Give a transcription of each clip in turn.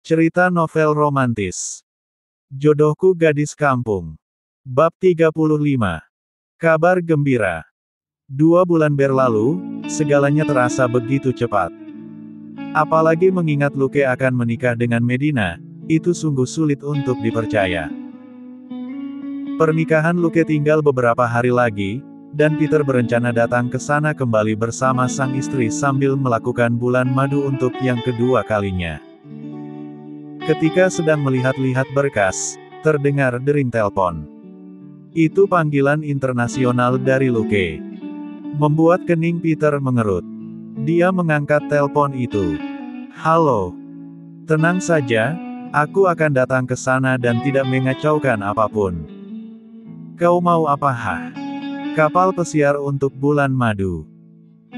Cerita novel romantis. Jodohku Gadis Kampung. Bab 35. Kabar gembira. 2 bulan berlalu, segalanya terasa begitu cepat. Apalagi mengingat Luke akan menikah dengan Medina, itu sungguh sulit untuk dipercaya. Pernikahan Luke tinggal beberapa hari lagi, dan Peter berencana datang ke sana kembali bersama sang istri sambil melakukan bulan madu untuk yang kedua kalinya. Ketika sedang melihat-lihat berkas, terdengar dering telepon. Itu panggilan internasional dari Luke. Membuat kening Peter mengerut. Dia mengangkat telepon itu. "Halo. Tenang saja, aku akan datang ke sana dan tidak mengacaukan apapun. Kau mau apa?" "Kapal pesiar untuk bulan madu."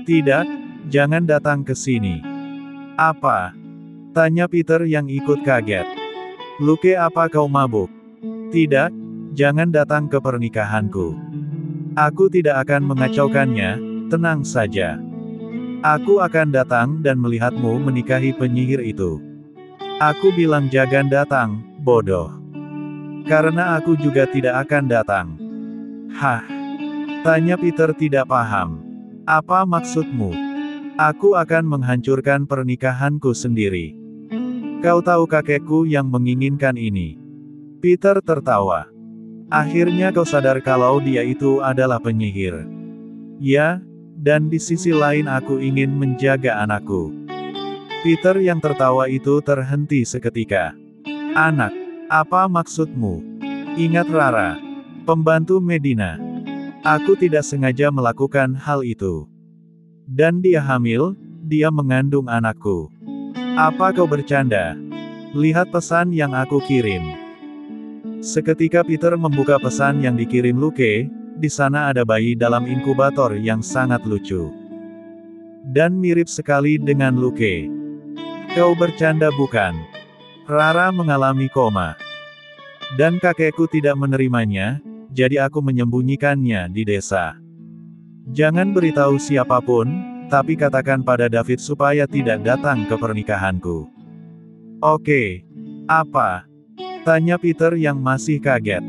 "Tidak, jangan datang ke sini." "Apa?" tanya Peter yang ikut kaget. "Luke, apa kau mabuk?" "Tidak, jangan datang ke pernikahanku. Aku tidak akan mengacaukannya, tenang saja. Aku akan datang dan melihatmu menikahi penyihir itu." "Aku bilang jangan datang, bodoh. Karena aku juga tidak akan datang." "Hah?" tanya Peter tidak paham. "Apa maksudmu?" "Aku akan menghancurkan pernikahanku sendiri. Kau tahu kakekku yang menginginkan ini." Peter tertawa. "Akhirnya kau sadar kalau dia itu adalah penyihir." "Ya, dan di sisi lain aku ingin menjaga anakku." Peter yang tertawa itu terhenti seketika. "Anak? Apa maksudmu?" "Ingat Rara, pembantu Medina. Aku tidak sengaja melakukan hal itu. Dan dia hamil, dia mengandung anakku." "Apa kau bercanda? Lihat pesan yang aku kirim." Seketika Peter membuka pesan yang dikirim Luke. Di sana ada bayi dalam inkubator yang sangat lucu. Dan mirip sekali dengan Luke. "Kau bercanda bukan? Rara mengalami koma. Dan kakekku tidak menerimanya, jadi aku menyembunyikannya di desa. Jangan beritahu siapapun, tapi katakan pada David supaya tidak datang ke pernikahanku." "Oke. Apa?" tanya Peter yang masih kaget.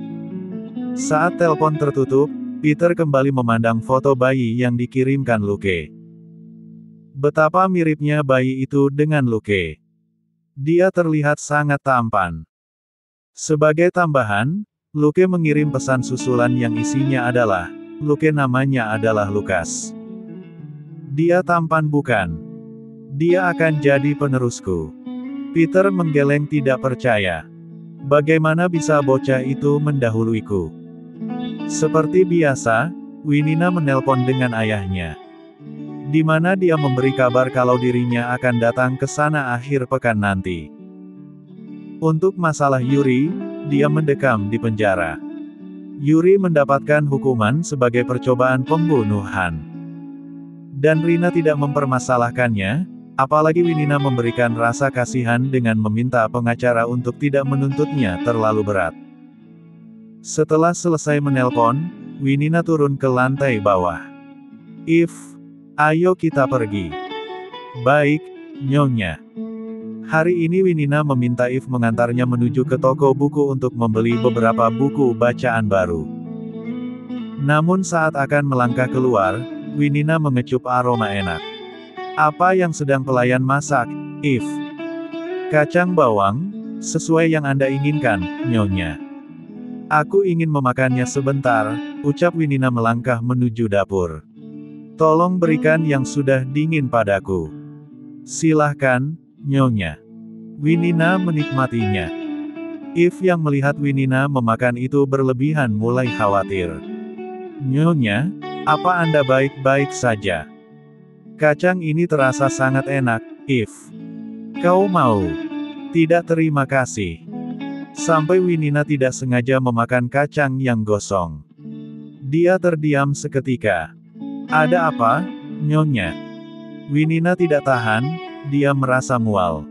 Saat telepon tertutup, Peter kembali memandang foto bayi yang dikirimkan Luke. Betapa miripnya bayi itu dengan Luke. Dia terlihat sangat tampan. Sebagai tambahan, Luke mengirim pesan susulan yang isinya adalah, "Luke namanya adalah Lukas. Dia tampan bukan? Dia akan jadi penerusku." Peter menggeleng tidak percaya. Bagaimana bisa bocah itu mendahuluiku? Seperti biasa, Winina menelpon dengan ayahnya. Di mana dia memberi kabar kalau dirinya akan datang ke sana akhir pekan nanti. Untuk masalah Yuri, dia mendekam di penjara. Yuri mendapatkan hukuman sebagai percobaan pembunuhan. Dan Rina tidak mempermasalahkannya, apalagi Winina memberikan rasa kasihan dengan meminta pengacara untuk tidak menuntutnya terlalu berat. Setelah selesai menelpon, Winina turun ke lantai bawah. "If, ayo kita pergi." "Baik, Nyonya." Hari ini Winina meminta If mengantarnya menuju ke toko buku untuk membeli beberapa buku bacaan baru. Namun saat akan melangkah keluar, Winina mengecup aroma enak. "Apa yang sedang pelayan masak, If?" "Kacang bawang, sesuai yang Anda inginkan, Nyonya." "Aku ingin memakannya sebentar," ucap Winina melangkah menuju dapur. "Tolong berikan yang sudah dingin padaku." "Silahkan, Nyonya." Winina menikmatinya. If yang melihat Winina memakan itu berlebihan mulai khawatir. "Nyonya, apa Anda baik-baik saja? Kacang ini terasa sangat enak, If. Kau mau?" "Tidak, terima kasih." Sampai Winina tidak sengaja memakan kacang yang gosong. Dia terdiam seketika. "Ada apa, Nyonya?" Winina tidak tahan, dia merasa mual.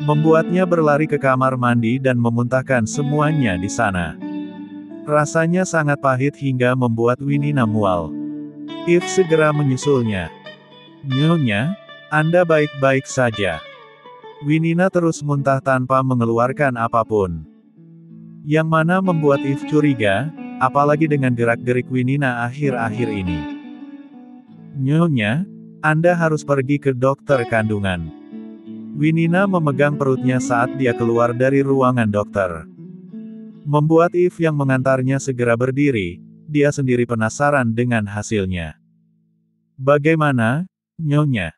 Membuatnya berlari ke kamar mandi dan memuntahkan semuanya di sana. Rasanya sangat pahit hingga membuat Winina mual. If segera menyusulnya. "Nyonya, Anda baik-baik saja?" Winina terus muntah tanpa mengeluarkan apapun. Yang mana membuat Eve curiga, apalagi dengan gerak-gerik Winina akhir-akhir ini. Nyonya, Anda harus pergi ke dokter kandungan. Winina memegang perutnya saat dia keluar dari ruangan dokter. Membuat Eve yang mengantarnya segera berdiri, dia sendiri penasaran dengan hasilnya. Bagaimana, Nyonya?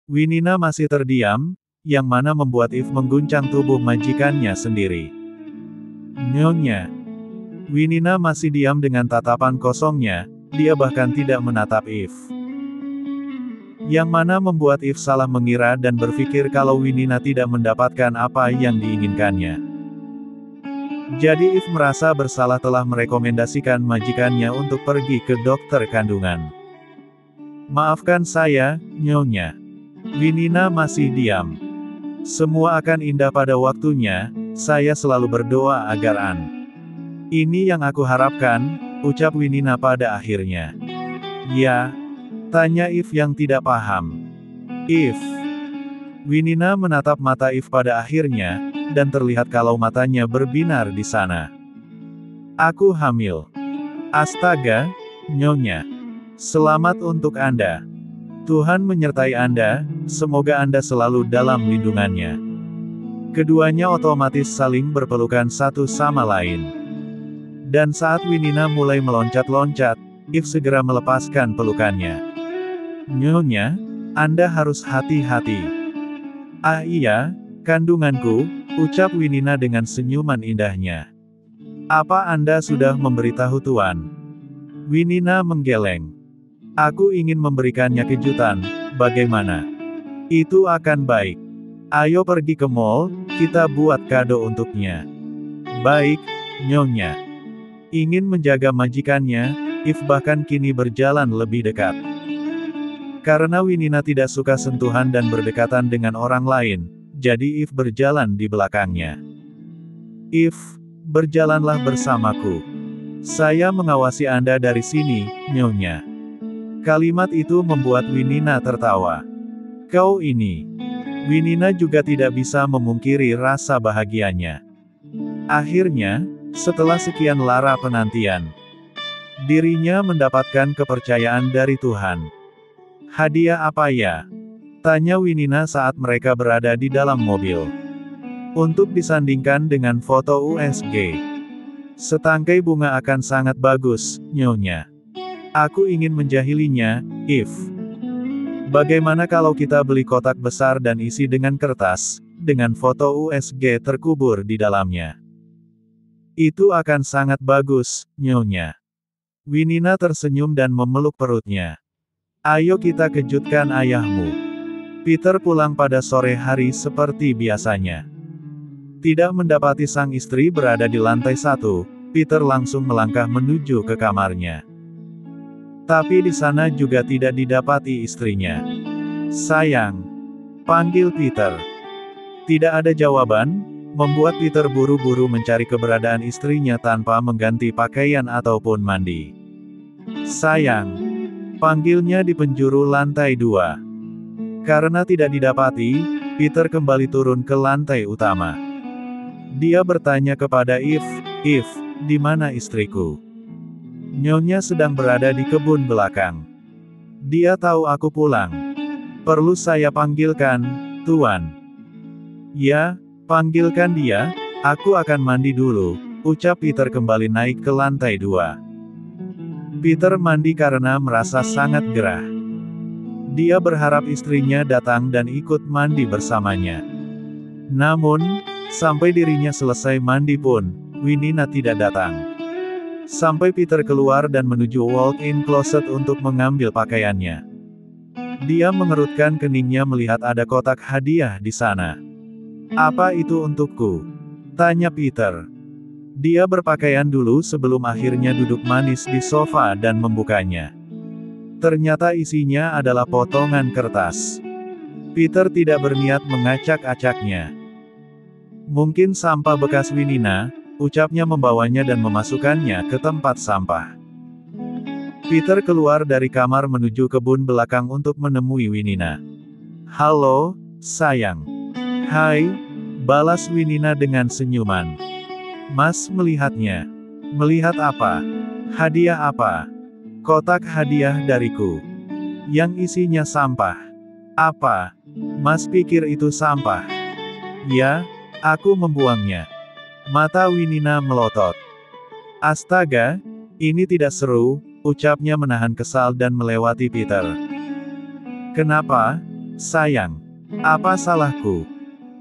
Winina masih terdiam, yang mana membuat Eve mengguncang tubuh majikannya sendiri. Nyonya. Winina masih diam dengan tatapan kosongnya, dia bahkan tidak menatap Eve. Yang mana membuat Eve salah mengira dan berpikir kalau Winina tidak mendapatkan apa yang diinginkannya. Jadi Eve merasa bersalah telah merekomendasikan majikannya untuk pergi ke dokter kandungan. Maafkan saya, Nyonya. Winina masih diam. Semua akan indah pada waktunya, saya selalu berdoa agar Ini yang aku harapkan, ucap Winina pada akhirnya. Ya? Tanya Eve yang tidak paham. Eve. Winina menatap mata Eve pada akhirnya, dan terlihat kalau matanya berbinar di sana. Aku hamil. Astaga, Nyonya. Selamat untuk Anda. Tuhan menyertai Anda, semoga Anda selalu dalam lindungannya. Keduanya otomatis saling berpelukan satu sama lain. Dan saat Winina mulai meloncat-loncat, Eve segera melepaskan pelukannya. Nyonya, Anda harus hati-hati. Ah iya, kandunganku, ucap Winina dengan senyuman indahnya. Apa Anda sudah memberitahu Tuan? Winina menggeleng. Aku ingin memberikannya kejutan, bagaimana? Itu akan baik. Ayo pergi ke mall, kita buat kado untuknya. Baik, Nyonya. Ingin menjaga majikannya, Eve bahkan kini berjalan lebih dekat. Karena Winina tidak suka sentuhan dan berdekatan dengan orang lain, jadi Eve berjalan di belakangnya. Eve, berjalanlah bersamaku. Saya mengawasi Anda dari sini, Nyonya. Kalimat itu membuat Winina tertawa. Kau ini. Winina juga tidak bisa memungkiri rasa bahagianya. Akhirnya, setelah sekian lara penantian, dirinya mendapatkan kepercayaan dari Tuhan. Hadiah apa ya? Tanya Winina saat mereka berada di dalam mobil. Untuk disandingkan dengan foto USG. Setangkai bunga akan sangat bagus, Nyonya. Aku ingin menjahilinya, Eve. Bagaimana kalau kita beli kotak besar dan isi dengan kertas, dengan foto USG terkubur di dalamnya? Itu akan sangat bagus, Nyonya. Winina tersenyum dan memeluk perutnya. Ayo kita kejutkan ayahmu. Peter pulang pada sore hari seperti biasanya. Tidak mendapati sang istri berada di lantai 1, Peter langsung melangkah menuju ke kamarnya. Tapi di sana juga tidak didapati istrinya. Sayang. Panggil Peter. Tidak ada jawaban, membuat Peter buru-buru mencari keberadaan istrinya tanpa mengganti pakaian ataupun mandi. Sayang. Panggilnya di penjuru lantai 2. Karena tidak didapati, Peter kembali turun ke lantai utama. Dia bertanya kepada Eve, di mana istriku? Nyonya sedang berada di kebun belakang. Dia tahu aku pulang. Perlu saya panggilkan, Tuan? Ya, panggilkan dia, aku akan mandi dulu, ucap Peter kembali naik ke lantai 2. Peter mandi karena merasa sangat gerah. Dia berharap istrinya datang dan ikut mandi bersamanya. Namun, sampai dirinya selesai mandi pun, Winina tidak datang. Sampai Peter keluar dan menuju walk-in closet untuk mengambil pakaiannya. Dia mengerutkan keningnya melihat ada kotak hadiah di sana. Apa itu untukku? Tanya Peter. Dia berpakaian dulu sebelum akhirnya duduk manis di sofa dan membukanya. Ternyata isinya adalah potongan kertas. Peter tidak berniat mengacak-acaknya. Mungkin sampah bekas Winina, ucapnya membawanya dan memasukkannya ke tempat sampah. Peter keluar dari kamar menuju kebun belakang untuk menemui Winina. Halo, sayang. Hai, balas Winina dengan senyuman. Mas melihatnya. Melihat apa? Hadiah apa? Kotak hadiah dariku. Yang isinya sampah. Apa? Mas pikir itu sampah? Ya, aku membuangnya. Mata Winina melotot. Astaga, ini tidak seru, ucapnya menahan kesal dan melewati Peter. Kenapa, sayang? Apa salahku?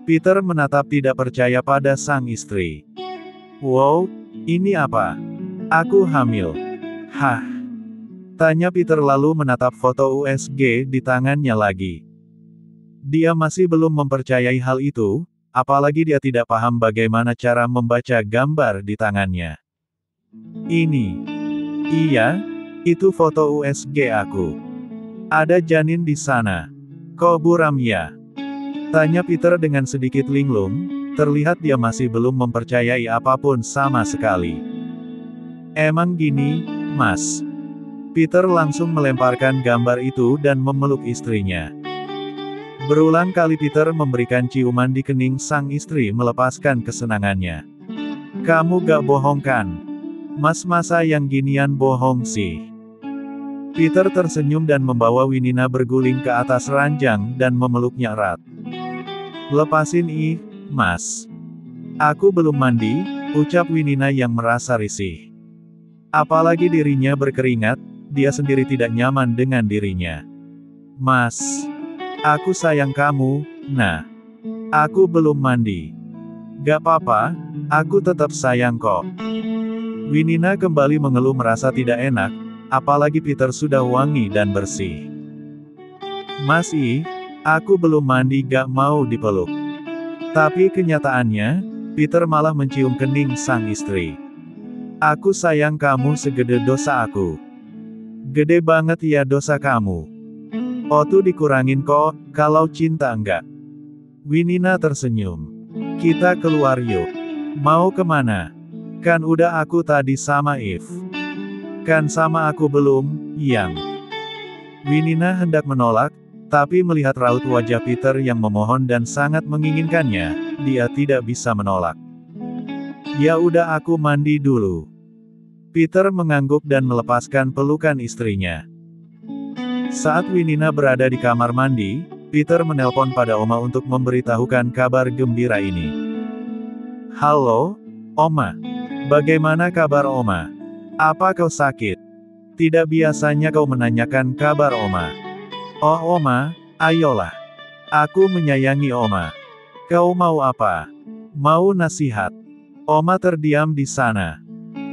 Peter menatap tidak percaya pada sang istri. Wow, ini apa? Aku hamil. Hah? Tanya Peter lalu menatap foto USG di tangannya lagi. Dia masih belum mempercayai hal itu, apalagi dia tidak paham bagaimana cara membaca gambar di tangannya. Ini. Iya, itu foto USG aku. Ada janin di sana. Kok buram ya? Tanya Peter dengan sedikit linglung, terlihat dia masih belum mempercayai apapun sama sekali. Emang gini, Mas? Peter langsung melemparkan gambar itu dan memeluk istrinya. Berulang kali Peter memberikan ciuman di kening sang istri melepaskan kesenangannya. Kamu gak bohong kan? Mas masa yang ginian bohong sih? Peter tersenyum dan membawa Winina berguling ke atas ranjang dan memeluknya erat. Lepasin Mas. Aku belum mandi, ucap Winina yang merasa risih. Apalagi dirinya berkeringat, dia sendiri tidak nyaman dengan dirinya. Mas. Aku sayang kamu, nah. Aku belum mandi. Gak apa-apa, aku tetap sayang kok. Winina kembali mengeluh merasa tidak enak, apalagi Peter sudah wangi dan bersih. Mas aku belum mandi gak mau dipeluk. Tapi kenyataannya, Peter malah mencium kening sang istri. Aku sayang kamu segede dosa aku. Gede banget ya dosa kamu. Tuh dikurangin kok, kalau cinta enggak. Winina tersenyum. Kita keluar yuk. Mau kemana? Kan udah aku tadi sama Eve. Kan sama aku belum, yang. Winina hendak menolak, tapi melihat raut wajah Peter yang memohon dan sangat menginginkannya, dia tidak bisa menolak. Ya udah aku mandi dulu. Peter mengangguk dan melepaskan pelukan istrinya. Saat Winina berada di kamar mandi, Peter menelpon pada Oma untuk memberitahukan kabar gembira ini. Halo, Oma. Bagaimana kabar Oma? Apa kau sakit? Tidak biasanya kau menanyakan kabar Oma. Oh Oma, ayolah. Aku menyayangi Oma. Kau mau apa? Mau nasihat? Oma terdiam di sana.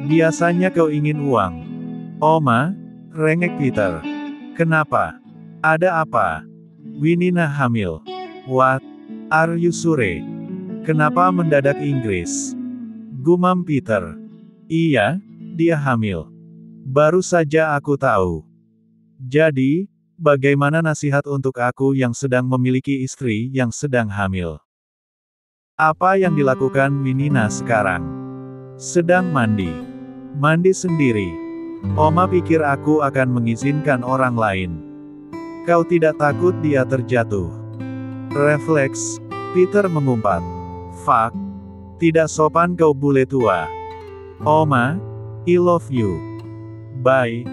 Biasanya kau ingin uang. Oma, rengek Peter. Kenapa? Ada apa? Winina hamil. What? Are you sure? Kenapa mendadak Inggris? Gumam Peter. Iya, dia hamil. Baru saja aku tahu. Jadi, bagaimana nasihat untuk aku yang sedang memiliki istri yang sedang hamil? Apa yang dilakukan Winina sekarang? Sedang mandi. Mandi sendiri. Oma pikir aku akan mengizinkan orang lain. Kau tidak takut dia terjatuh? Refleks, Peter mengumpat. Fuck. Tidak sopan kau bule tua. Oma, I love you. Bye.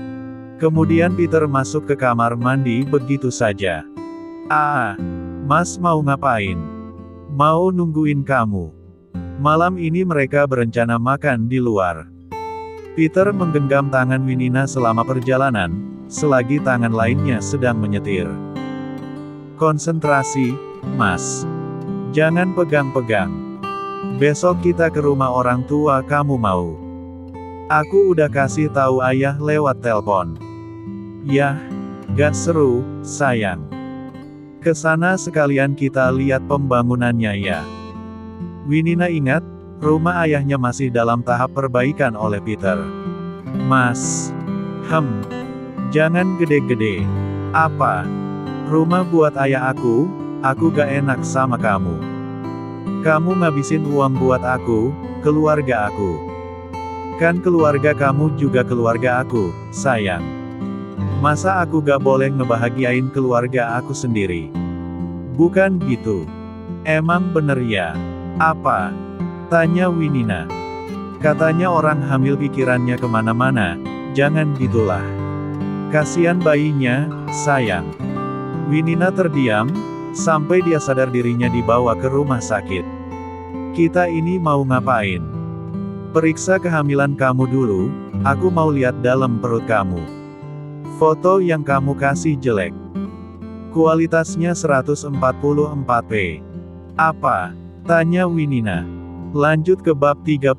Kemudian Peter masuk ke kamar mandi begitu saja. Mas mau ngapain? Mau nungguin kamu. Malam ini mereka berencana makan di luar. Peter menggenggam tangan Winina selama perjalanan, selagi tangan lainnya sedang menyetir. Konsentrasi, Mas. Jangan pegang-pegang. Besok kita ke rumah orang tua kamu mau? Aku udah kasih tahu ayah lewat telepon. Yah, gak seru, sayang. Kesana sekalian kita lihat pembangunannya ya. Winina ingat, rumah ayahnya masih dalam tahap perbaikan oleh Peter. Mas. Jangan gede-gede. Apa? Rumah buat ayah aku gak enak sama kamu. Kamu ngabisin uang buat aku, keluarga aku. Kan keluarga kamu juga keluarga aku, sayang. Masa aku gak boleh ngebahagiain keluarga aku sendiri? Bukan gitu. Emang bener ya? Apa? Tanya Winina. Katanya orang hamil pikirannya kemana-mana, jangan gitulah. Kasian bayinya, sayang. Winina terdiam, sampai dia sadar dirinya dibawa ke rumah sakit. Kita ini mau ngapain? Periksa kehamilan kamu dulu, aku mau lihat dalam perut kamu. Foto yang kamu kasih jelek. Kualitasnya 144p. Apa? Tanya Winina. Lanjut ke bab 36.